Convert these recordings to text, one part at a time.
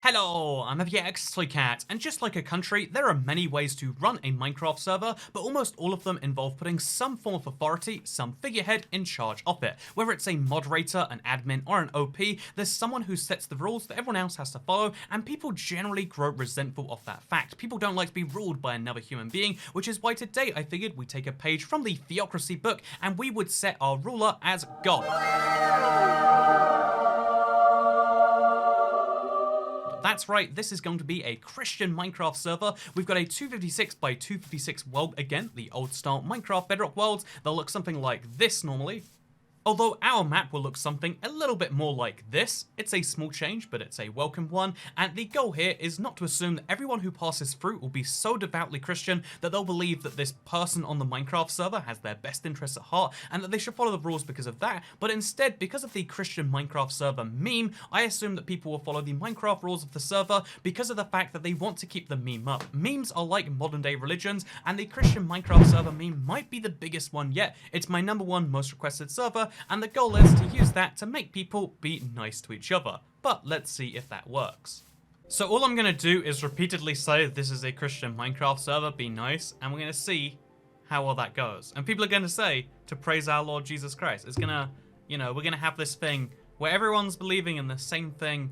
Hello, I'm Untitled, and just like a country, there are many ways to run a Minecraft server, but almost all of them involve putting some form of authority, some figurehead in charge of it. Whether it's a moderator, an admin, or an OP, there's someone who sets the rules that everyone else has to follow, and people generally grow resentful of that fact. People don't like to be ruled by another human being, which is why today I figured we'd take a page from the Theocracy book, and we would set our ruler as God. That's right, this is going to be a Christian Minecraft server. We've got a 256 by 256 world, again, the old style Minecraft Bedrock worlds. They'll look something like this normally. Although our map will look something a little bit more like this. It's a small change, but it's a welcome one, and the goal here is not to assume that everyone who passes through will be so devoutly Christian that they'll believe that this person on the Minecraft server has their best interests at heart and that they should follow the rules because of that, but instead, because of the Christian Minecraft server meme, I assume that people will follow the Minecraft rules of the server because of the fact that they want to keep the meme up. Memes are like modern day religions, and the Christian Minecraft server meme might be the biggest one yet. It's my #1 most requested server, and the goal is to use that to make people be nice to each other. But let's see if that works. So all I'm going to do is repeatedly say this is a Christian Minecraft server, be nice, and we're going to see how well that goes. And people are going to say to praise our Lord Jesus Christ. It's going to, we're going to have this thing where everyone's believing in the same thing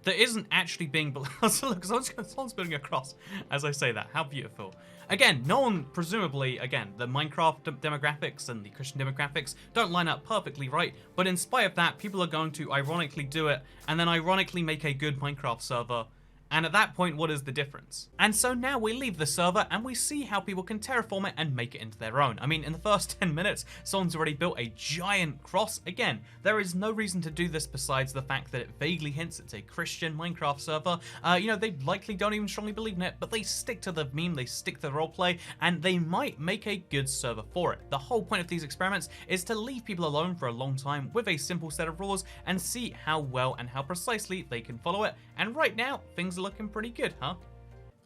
that isn't actually being so look, someone's building a cross as I say that. How beautiful. Again, no one, presumably, again, the Minecraft demographics and the Christian demographics don't line up perfectly right, but in spite of that, people are going to ironically do it, and then ironically make a good Minecraft server. And at that point, what is the difference? And so now we leave the server and we see how people can terraform it and make it into their own. I mean, in the first 10 minutes, someone's already built a giant cross. Again, there is no reason to do this besides the fact that it vaguely hints it's a Christian Minecraft server. They likely don't even strongly believe in it, but they stick to the meme, they stick to the roleplay, and they might make a good server for it. The whole point of these experiments is to leave people alone for a long time with a simple set of rules and see how well and how precisely they can follow it. And right now, things are looking pretty good, huh?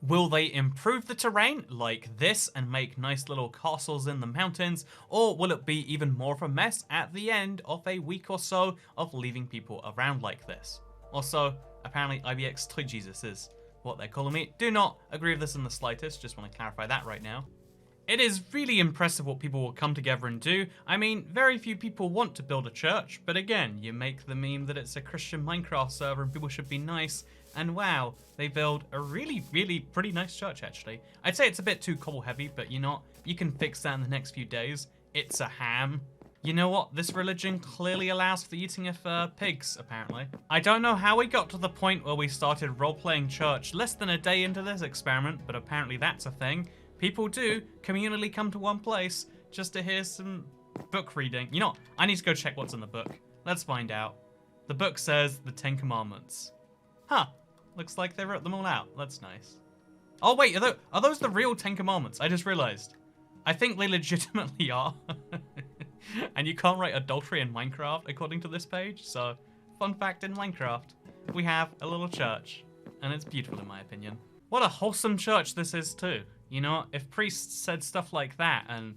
Will they improve the terrain like this and make nice little castles in the mountains, or will it be even more of a mess at the end of a week or so of leaving people around like this? Also, apparently IBX Toy Jesus is what they're calling me. Do not agree with this in the slightest, just want to clarify that right now. It is really impressive what people will come together and do. I mean, very few people want to build a church, but again, you make the meme that it's a Christian Minecraft server and people should be nice, and wow, they build a really, really pretty nice church, actually. I'd say it's a bit too cobble heavy, but you know, you can fix that in the next few days. It's a ham. You know what? This religion clearly allows for the eating of pigs, apparently. I don't know how we got to the point where we started role-playing church less than a day into this experiment, but apparently that's a thing. People do communally come to one place just to hear some book reading. You know what? I need to go check what's in the book. Let's find out. The book says the 10 Commandments. Huh. Looks like they wrote them all out. That's nice. Oh wait, are those the real 10 Commandments? I just realized. I think they legitimately are. And you can't write adultery in Minecraft according to this page. So, fun fact in Minecraft, we have a little church. And it's beautiful in my opinion. What a wholesome church this is too. You know, if priests said stuff like that and,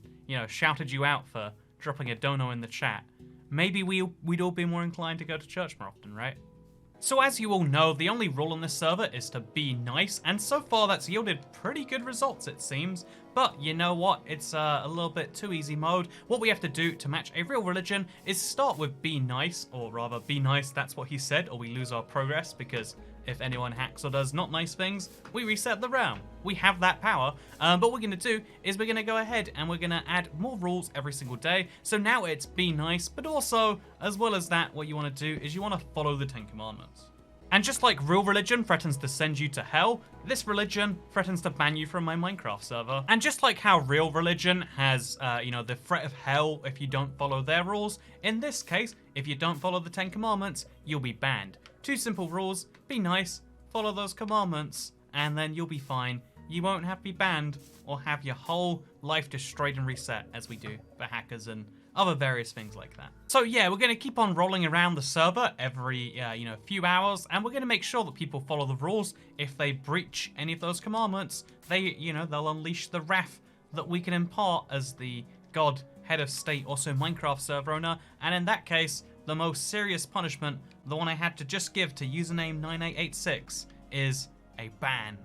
shouted you out for dropping a dono in the chat, maybe we'd all be more inclined to go to church more often, right? So as you all know, the only rule on this server is to be nice, and so far that's yielded pretty good results, it seems. But you know what? It's a little bit too easy mode. What we have to do to match a real religion is start with be nice, or rather be nice, that's what he said, or we lose our progress, because if anyone hacks or does not nice things, we reset the realm. We have that power, but what we're going to do is we're going to go ahead and we're going to add more rules every single day. So now it's be nice, but also, as well as that, what you want to do is you want to follow the 10 Commandments. And just like real religion threatens to send you to hell, this religion threatens to ban you from my Minecraft server. And just like how real religion has, the threat of hell if you don't follow their rules, in this case, if you don't follow the 10 Commandments, you'll be banned. 2 simple rules, be nice, follow those commandments, and then you'll be fine. You won't have to be banned or have your whole life destroyed and reset as we do for hackers and other various things like that. So yeah, we're going to keep on rolling around the server every, few hours, and we're going to make sure that people follow the rules. If they breach any of those commandments, they'll unleash the wrath that we can impart as the God, head of state, also Minecraft server owner, and in that case, the most serious punishment, the one I had to just give to username 9886, is a ban.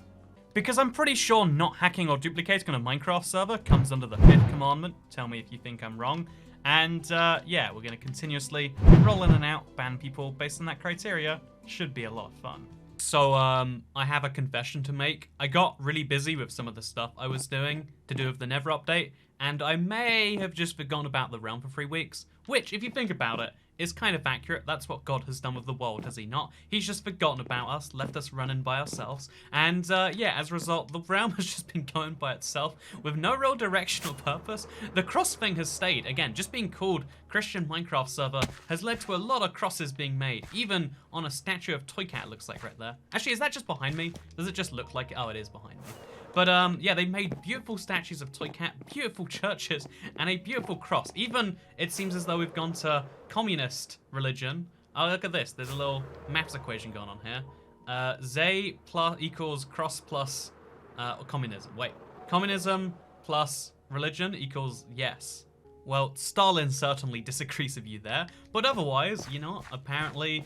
Because I'm pretty sure not hacking or duplicating on a Minecraft server comes under the 5th commandment. Tell me if you think I'm wrong. And yeah, we're going to continuously roll in and out, ban people based on that criteria. Should be a lot of fun. So I have a confession to make. I got really busy with some of the stuff I was doing to do with the Never update, and I may have just forgotten about the realm for 3 weeks, which, if you think about it, is kind of accurate. That's what God has done with the world, has he not? He's just forgotten about us, left us running by ourselves, and yeah, as a result, the realm has just been going by itself with no real direction or purpose. The cross thing has stayed. Again, just being called Christian Minecraft server has led to a lot of crosses being made, even on a statue of Toy Cat, it looks like right there. Actually, is that just behind me? Does it just look like it? Oh, it is behind me. But yeah, they made beautiful statues of Toy Cat, beautiful churches, and a beautiful cross. Even, it seems as though we've gone to communist religion. Oh, look at this. There's a little maths equation going on here. Z plus equals cross plus communism. Wait, communism plus religion equals yes. Well, Stalin certainly disagrees with you there. But otherwise, you know, apparently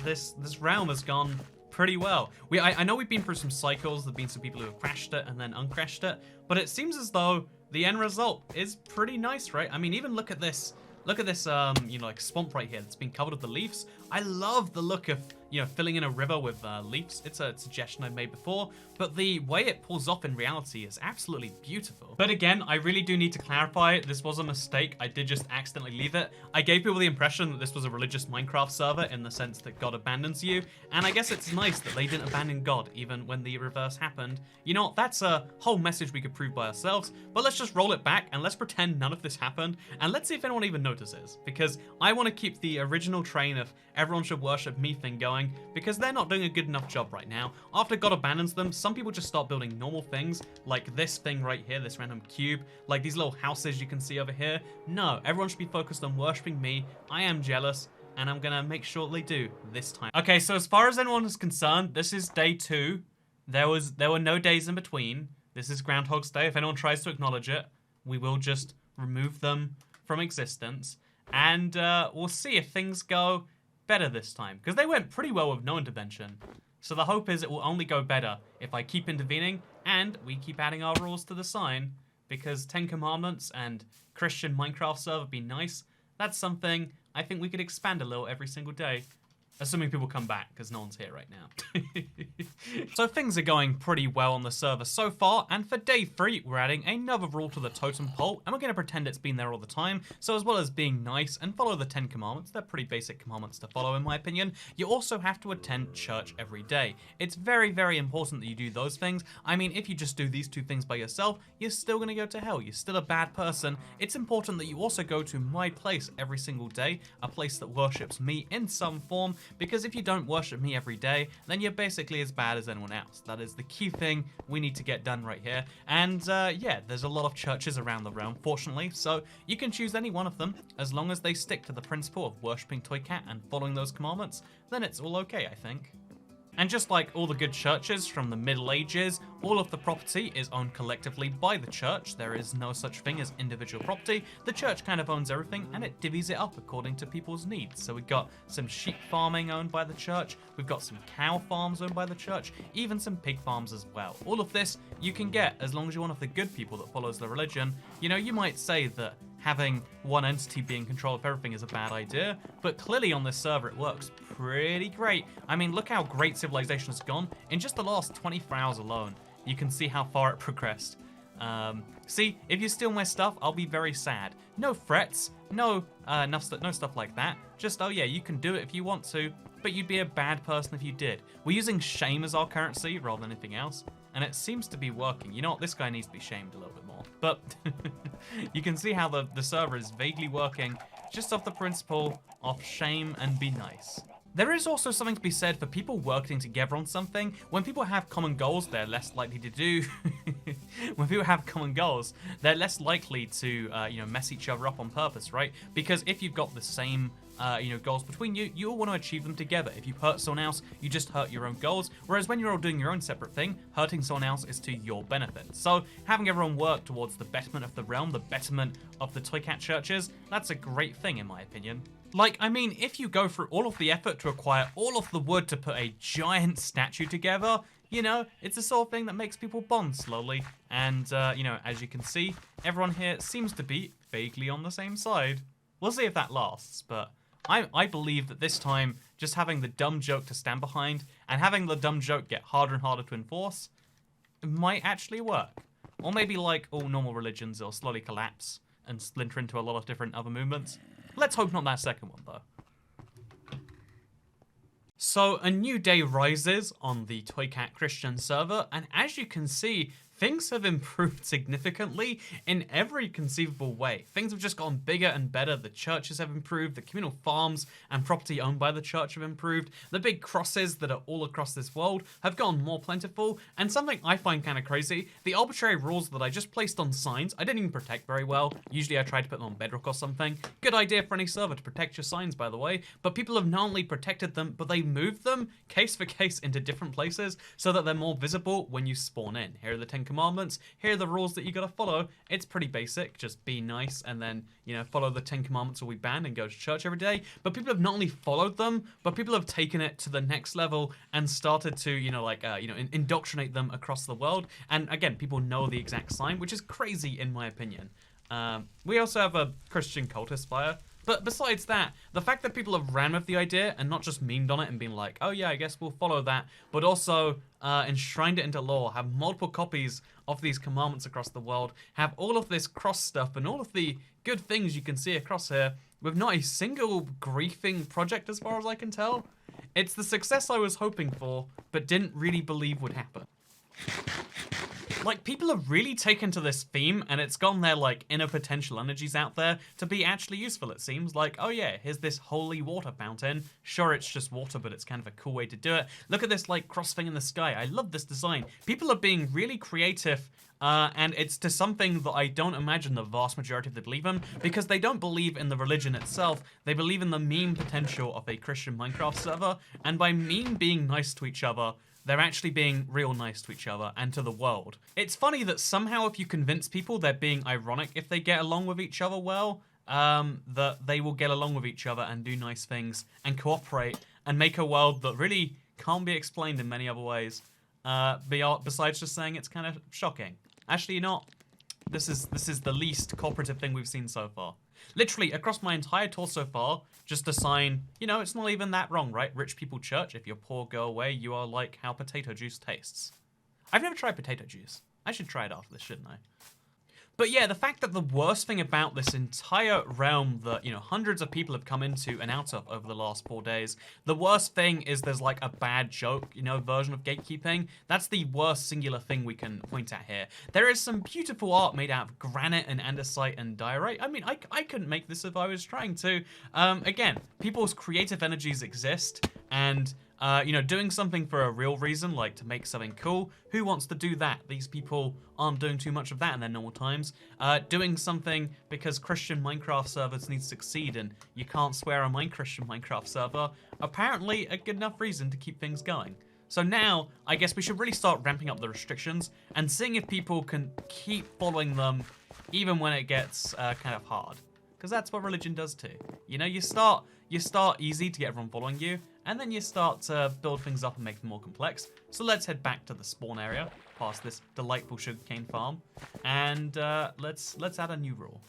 this realm has gone pretty well. I know we've been through some cycles. There've been some people who have crashed it and then uncrashed it, but it seems as though the end result is pretty nice, right? I mean, even look at this. Look at this, you know, like swamp right here that's been covered with the leaves. I love the look of, you know, filling in a river with leaves. It's a suggestion I've made before, but the way it pulls off in reality is absolutely beautiful. But again, I really do need to clarify, this was a mistake. I did just accidentally leave it. I gave people the impression that this was a religious Minecraft server in the sense that God abandons you, and I guess it's nice that they didn't abandon God even when the reverse happened. You know, that's a whole message we could prove by ourselves, but let's just roll it back and let's pretend none of this happened, and let's see if anyone even notices, because I want to keep the original train of everyone should worship me thing going, because they're not doing a good enough job right now. After God abandons them, some people just start building normal things, like this thing right here, this random cube, like these little houses you can see over here. No, everyone should be focused on worshiping me. I am jealous, and I'm gonna make sure they do this time. Okay, so as far as anyone is concerned, this is day 2. There were no days in between. This is Groundhog's Day. If anyone tries to acknowledge it, we will just remove them from existence, and we'll see if things go better this time, because they went pretty well with no intervention. So the hope is it will only go better if I keep intervening and we keep adding our rules to the sign, because 10 commandments and Christian Minecraft server be nice. That's something I think we could expand a little every single day. Assuming people come back, because no one's here right now. So things are going pretty well on the server so far, and for day 3, we're adding another rule to the totem pole, and we're going to pretend it's been there all the time. So as well as being nice and follow the 10 commandments, they're pretty basic commandments to follow in my opinion, you also have to attend church every day. It's very, very important that you do those things. I mean, if you just do these 2 things by yourself, you're still going to go to hell. You're still a bad person. It's important that you also go to my place every single day, a place that worships me in some form, because if you don't worship me every day, then you're basically as bad as anyone else. That is the key thing we need to get done right here. And yeah, there's a lot of churches around the realm, fortunately, so you can choose any one of them. As long as they stick to the principle of worshipping Toy Cat and following those commandments, then it's all okay, I think. And just like all the good churches from the Middle Ages, all of the property is owned collectively by the church. There is no such thing as individual property. The church kind of owns everything, and it divvies it up according to people's needs. So we've got some sheep farming owned by the church, we've got some cow farms owned by the church, even some pig farms as well. All of this you can get as long as you're one of the good people that follows the religion. You know, you might say that having one entity be in control of everything is a bad idea, but clearly on this server it works pretty great. I mean, look how great civilization has gone in just the last 24 hours alone. You can see how far it progressed. See, if you steal my stuff, I'll be very sad. No threats, no stuff like that. Just, oh yeah, you can do it if you want to, but you'd be a bad person if you did. We're using shame as our currency rather than anything else, and it seems to be working. You know what, this guy needs to be shamed a little bit more. But you can see how the server is vaguely working just off the principle of shame and be nice. There is also something to be said for people working together on something. When people have common goals, they're less likely to do... When people have common goals, they're less likely to, you know, mess each other up on purpose, right? Because if you've got the same goals between you, you all want to achieve them together. If you hurt someone else, you just hurt your own goals. Whereas when you're all doing your own separate thing, hurting someone else is to your benefit. So having everyone work towards the betterment of the realm, the betterment of the Toy Cat churches, that's a great thing in my opinion. Like, I mean, if you go through all of the effort to acquire all of the wood to put a giant statue together, it's the sort of thing that makes people bond slowly. And, as you can see, everyone here seems to be vaguely on the same side. We'll see if that lasts, but I believe that this time, just having the dumb joke to stand behind and having the dumb joke get harder and harder to enforce, it might actually work. Or maybe like all normal religions, it'll slowly collapse and splinter into a lot of different other movements. Let's hope not that second one, though. So, a new day rises on the Toy Cat Christian server, and as you can see, things have improved significantly in every conceivable way. Things have just gotten bigger and better. The churches have improved. The communal farms and property owned by the church have improved. The big crosses that are all across this world have gotten more plentiful. And something I find kind of crazy, the arbitrary rules that I just placed on signs, I didn't even protect very well. Usually I try to put them on Bedrock or something. Good idea for any server to protect your signs, by the way. But people have not only protected them, but they moved them case for case into different places so that they're more visible when you spawn in. Here are the 10 commandments. Here are the rules that you gotta follow. It's pretty basic. Just be nice and then, follow the 10 commandments or we ban and go to church every day. But people have not only followed them, but people have taken it to the next level and started to, indoctrinate them across the world. And again, people know the exact sign, which is crazy in my opinion. We also have a Christian cultist fire. But besides that, the fact that people have ran with the idea and not just memed on it and been like, oh yeah, I guess we'll follow that, but also enshrined it into law, have multiple copies of these commandments across the world, have all of this cross stuff and all of the good things you can see across here with not a single griefing project as far as I can tell. It's the success I was hoping for, but didn't really believe would happen. Like, people have really taken to this theme, and it's gotten their, inner potential energies out there to be actually useful, it seems. Like, oh yeah, here's this holy water fountain. Sure, it's just water, but it's kind of a cool way to do it. Look at this, cross thing in the sky. I love this design. People are being really creative, and it's to something that I don't imagine the vast majority of them believe in, because they don't believe in the religion itself. They believe in the meme potential of a Christian Minecraft server, and by meme being nice to each other, they're actually being real nice to each other and to the world. It's funny that somehow if you convince people they're being ironic if they get along with each other well, that they will get along with each other and do nice things and cooperate and make a world that really can't be explained in many other ways. Besides just saying it's kind of shocking. Actually, you're not. This is the least cooperative thing we've seen so far. Literally, across my entire tour so far, just a sign, it's not even that wrong, right? Rich people church, if you're poor, go away. You are like how potato juice tastes. I've never tried potato juice. I should try it after this, shouldn't I? But yeah, the fact that the worst thing about this entire realm that, hundreds of people have come into and out of over the last 4 days, the worst thing is there's a bad joke, version of gatekeeping. That's the worst singular thing we can point at here. There is some beautiful art made out of granite and andesite and diorite. I mean, I couldn't make this if I was trying to. Again, people's creative energies exist, and doing something for a real reason, like to make something cool, who wants to do that? These people aren't doing too much of that in their normal times. Doing something because Christian Minecraft servers need to succeed and you can't swear on my Christian Minecraft server, apparently a good enough reason to keep things going. So now, I guess we should really start ramping up the restrictions and seeing if people can keep following them even when it gets kind of hard. Because that's what religion does too. You start easy to get everyone following you, and then you start to build things up and make them more complex. So let's head back to the spawn area, past this delightful sugarcane farm, and let's add a new rule.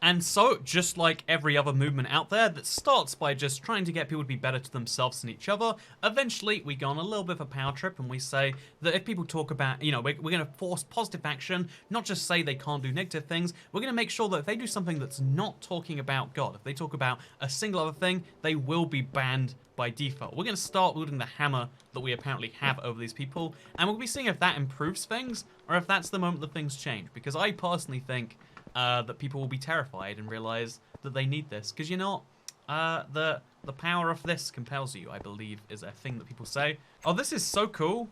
And so, just like every other movement out there that starts by just trying to get people to be better to themselves and each other, eventually we go on a little bit of a power trip and we say that if people talk about, we're going to force positive action, not just say they can't do negative things, we're going to make sure that if they do something that's not talking about God, if they talk about a single other thing, they will be banned by default. We're going to start wielding the hammer that we apparently have over these people, and we'll be seeing if that improves things, or if that's the moment that things change, because I personally think that people will be terrified and realize that they need this, because the power of this compels you, I believe, is a thing that people say. Oh, this is so cool.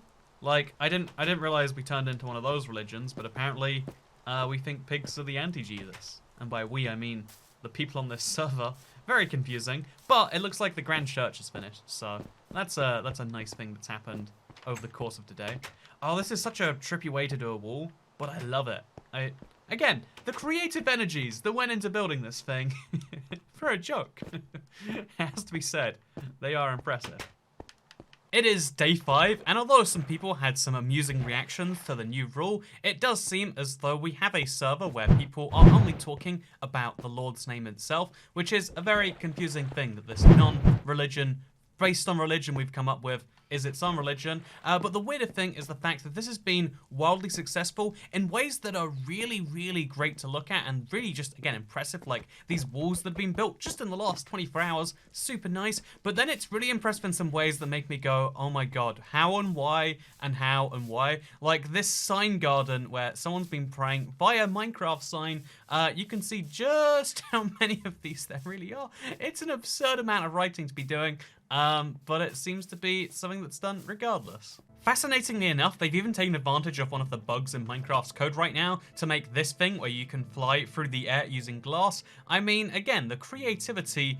I didn't realize we turned into one of those religions, but apparently we think pigs are the anti-Jesus, and by we I mean the people on this server, Very confusing, but it looks like the Grand Church is finished, so that's a nice thing that's happened over the course of today. Oh, this is such a trippy way to do a wall, but I love it. Again, the creative energies that went into building this thing for a joke, has to be said, they are impressive. It is day 5, and although some people had some amusing reactions to the new rule, it does seem as though we have a server where people are only talking about the Lord's name itself, which is a very confusing thing that this non-religion, based on religion we've come up with, is its own religion. But the weirder thing is the fact that this has been wildly successful in ways that are really, really great to look at and really just, again, impressive. Like these walls that have been built just in the last 24 hours, super nice. But then it's really impressive in some ways that make me go, oh my god, how and why and how and why. Like this sign garden where someone's been praying via Minecraft sign. You can see just how many of these there really are. It's an absurd amount of writing to be doing. But it seems to be something that's done regardless. Fascinatingly enough, they've even taken advantage of one of the bugs in Minecraft's code right now to make this thing where you can fly through the air using glass. I mean, again, the creativity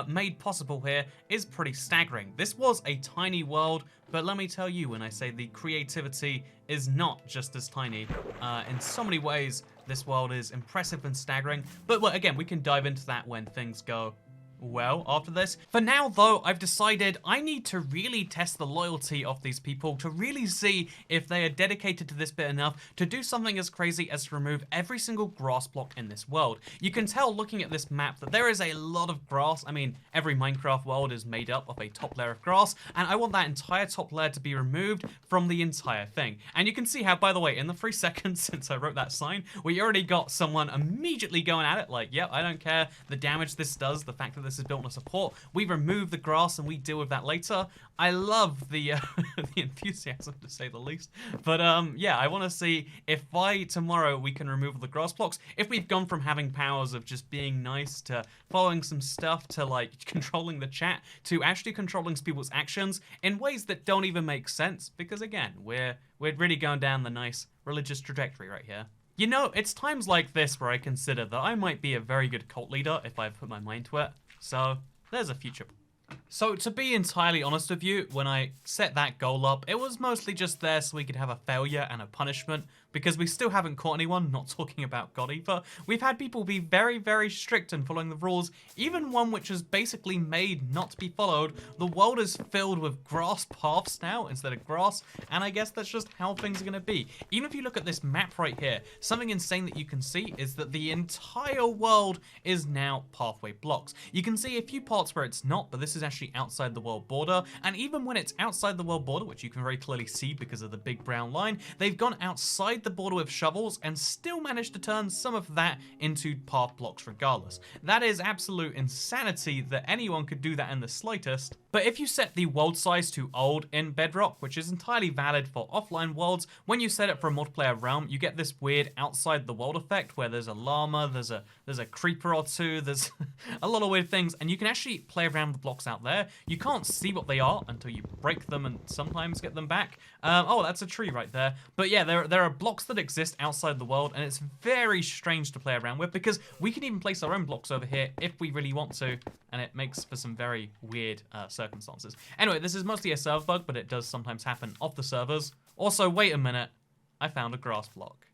made possible here is pretty staggering. This was a tiny world, but let me tell you, when I say the creativity is not just as tiny, in so many ways, this world is impressive and staggering. But well, again, we can dive into that when things go well after this. For now though, I've decided I need to really test the loyalty of these people to really see if they are dedicated to this bit enough to do something as crazy as to remove every single grass block in this world. You can tell looking at this map that there is a lot of grass. I mean, every Minecraft world is made up of a top layer of grass, and I want that entire top layer to be removed from the entire thing. And you can see how, by the way, in the 3 seconds since I wrote that sign, we already got someone immediately going at it like, yep, I don't care the damage this does, the fact that this is built on a support. We remove the grass and we deal with that later. I love the the enthusiasm, to say the least. But yeah, I want to see if by tomorrow we can remove the grass blocks. If we've gone from having powers of just being nice to following some stuff to like controlling the chat to actually controlling people's actions in ways that don't even make sense. Because again, we're really going down the nice religious trajectory right here. You know, it's times like this where I consider that I might be a very good cult leader if I put my mind to it. So, there's a future. So, to be entirely honest with you, when I set that goal up, it was mostly just there so we could have a failure and a punishment, because we still haven't caught anyone, not talking about God either. We've had people be very, very strict in following the rules, even one which is basically made not to be followed. The world is filled with grass paths now instead of grass, and I guess that's just how things are going to be. Even if you look at this map right here, something insane that you can see is that the entire world is now pathway blocks. You can see a few parts where it's not, but this is actually outside the world border, and even when it's outside the world border, which you can very clearly see because of the big brown line, they've gone outside the border with shovels and still managed to turn some of that into path blocks regardless. That is absolute insanity that anyone could do that in the slightest. But if you set the world size to old in Bedrock, which is entirely valid for offline worlds, when you set it for a multiplayer realm, you get this weird outside the world effect where there's a llama, there's a creeper or two, there's a lot of weird things, and you can actually play around with the blocks out there. You can't see what they are until you break them and sometimes get them back. Oh, that's a tree right there. But yeah, there are blocks that exist outside the world, and it's very strange to play around with because we can even place our own blocks over here if we really want to, and it makes for some very weird circumstances. Anyway, this is mostly a server bug, but it does sometimes happen off the servers. Also, wait a minute. I found a grass block.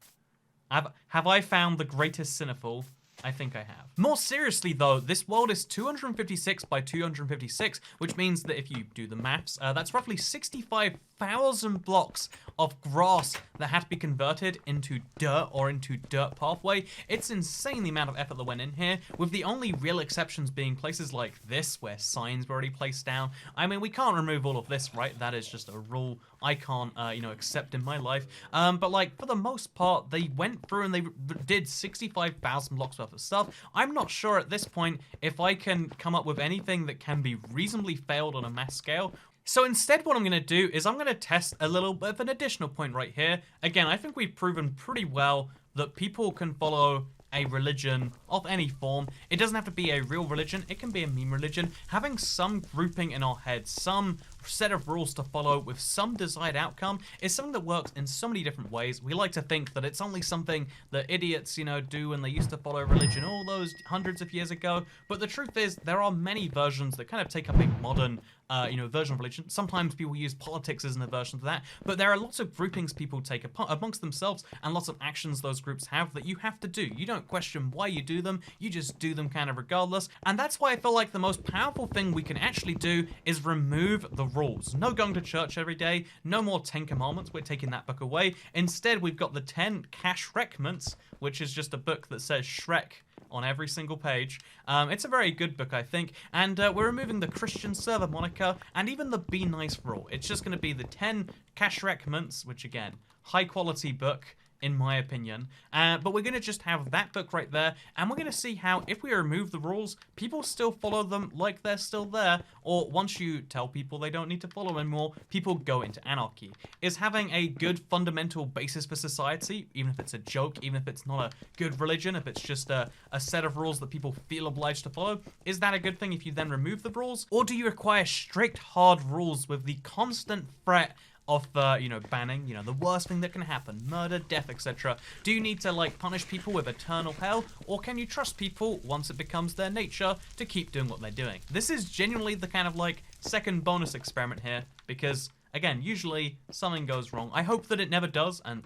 Have I found the greatest cinephile? I think I have. More seriously though, this world is 256 by 256, which means that if you do the maths, that's roughly 65,000 blocks of grass that had to be converted into dirt or into dirt pathway. It's insane the amount of effort that went in here, with the only real exceptions being places like this where signs were already placed down. I mean, we can't remove all of this, right? That is just a rule I can't, accept in my life. But like, for the most part, they went through and they did 65,000 blocks worth of stuff. I'm not sure at this point if I can come up with anything that can be reasonably failed on a mass scale. So instead what I'm going to do is I'm going to test a little bit of an additional point right here. Again, I think we've proven pretty well that people can follow a religion of any form. It doesn't have to be a real religion, it can be a meme religion. Having some grouping in our heads, some set of rules to follow with some desired outcome is something that works in so many different ways. We like to think that it's only something that idiots, do when they used to follow religion all those hundreds of years ago. But the truth is, there are many versions that kind of take up a modern version of religion. Sometimes people use politics as an aversion to that, but there are lots of groupings people take amongst themselves and lots of actions those groups have that you have to do. You don't question why you do them, you just do them kind of regardless. And that's why I feel like the most powerful thing we can actually do is remove the rules. No going to church every day, no more 10 commandments, we're taking that book away. Instead, we've got the 10 Cash-Reckments, which is just a book that says Shrek on every single page. It's a very good book, I think, and we're removing the Christian server moniker and even the Be Nice rule. It's just going to be the 10 Cash-Reckments, which again, high quality book in my opinion, but we're going to just have that book right there, and we're going to see how if we remove the rules, people still follow them like they're still there, or once you tell people they don't need to follow anymore, people go into anarchy. Is having a good fundamental basis for society, even if it's a joke, even if it's not a good religion, if it's just a set of rules that people feel obliged to follow, is that a good thing if you then remove the rules? Or do you require strict, hard rules with the constant threat of banning, the worst thing that can happen, murder, death, etc. Do you need to punish people with eternal hell, or can you trust people once it becomes their nature to keep doing what they're doing? This is genuinely the kind of second bonus experiment here, because again, usually something goes wrong. I hope that it never does, and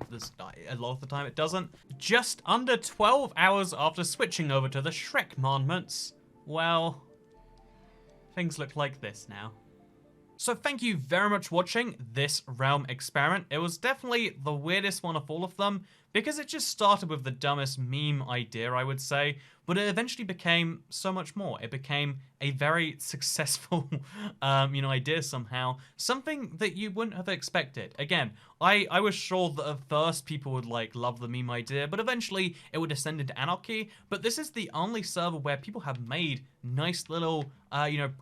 a lot of the time it doesn't. Just under 12 hours after switching over to the Shrek commandments, well, things look like this now. So thank you very much for watching this realm experiment. It was definitely the weirdest one of all of them, because it just started with the dumbest meme idea, I would say, but it eventually became so much more. It became a very successful, idea somehow. Something that you wouldn't have expected. Again, I was sure that at first people would love the meme idea, but eventually it would descend into anarchy. But this is the only server where people have made nice little,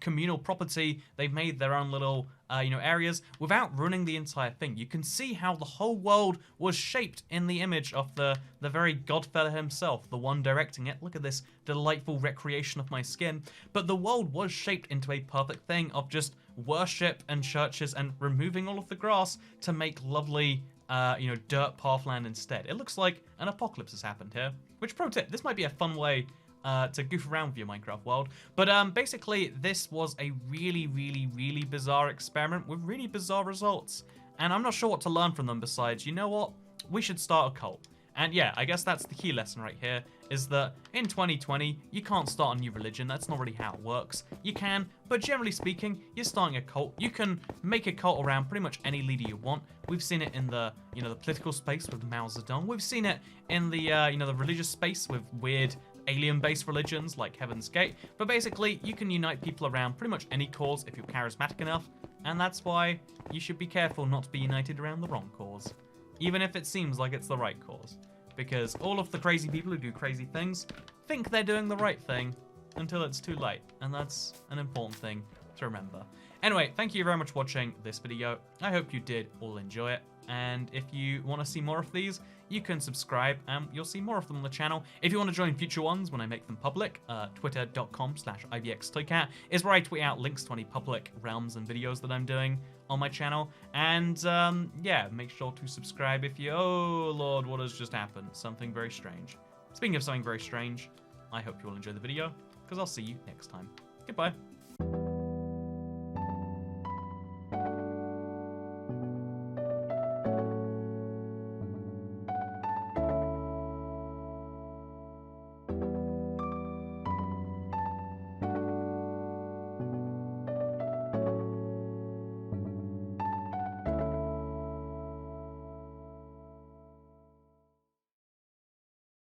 communal property. They've made their own little, areas without ruining the entire thing. You can see how the whole world was shaped in the image of the very Godfather himself, the one directing it. Look at this delightful recreation of my skin. But the world was shaped into a perfect thing of just worship and churches and removing all of the grass to make lovely, dirt pathland instead. It looks like an apocalypse has happened here. Which, pro tip, this might be a fun way to goof around with your Minecraft world. But basically, this was a really, really, really bizarre experiment with really bizarre results. And I'm not sure what to learn from them besides, you know what? We should start a cult. And yeah, I guess that's the key lesson right here, is that in 2020, you can't start a new religion. That's not really how it works. You can, but generally speaking, you're starting a cult. You can make a cult around pretty much any leader you want. We've seen it in the, the political space with Mao Zedong. We've seen it in the, the religious space with weird alien-based religions like Heaven's Gate. But basically, you can unite people around pretty much any cause if you're charismatic enough. And that's why you should be careful not to be united around the wrong cause, even if it seems like it's the right cause. Because all of the crazy people who do crazy things think they're doing the right thing until it's too late. And that's an important thing to remember. Anyway, thank you very much for watching this video. I hope you did all enjoy it. And if you want to see more of these, you can subscribe and you'll see more of them on the channel. If you want to join future ones when I make them public, twitter.com/IVXToycat is where I tweet out links to any public realms and videos that I'm doing on my channel. And yeah, make sure to subscribe if you... Oh Lord, what has just happened? Something very strange. Speaking of something very strange, I hope you all enjoy the video, because I'll see you next time. Goodbye.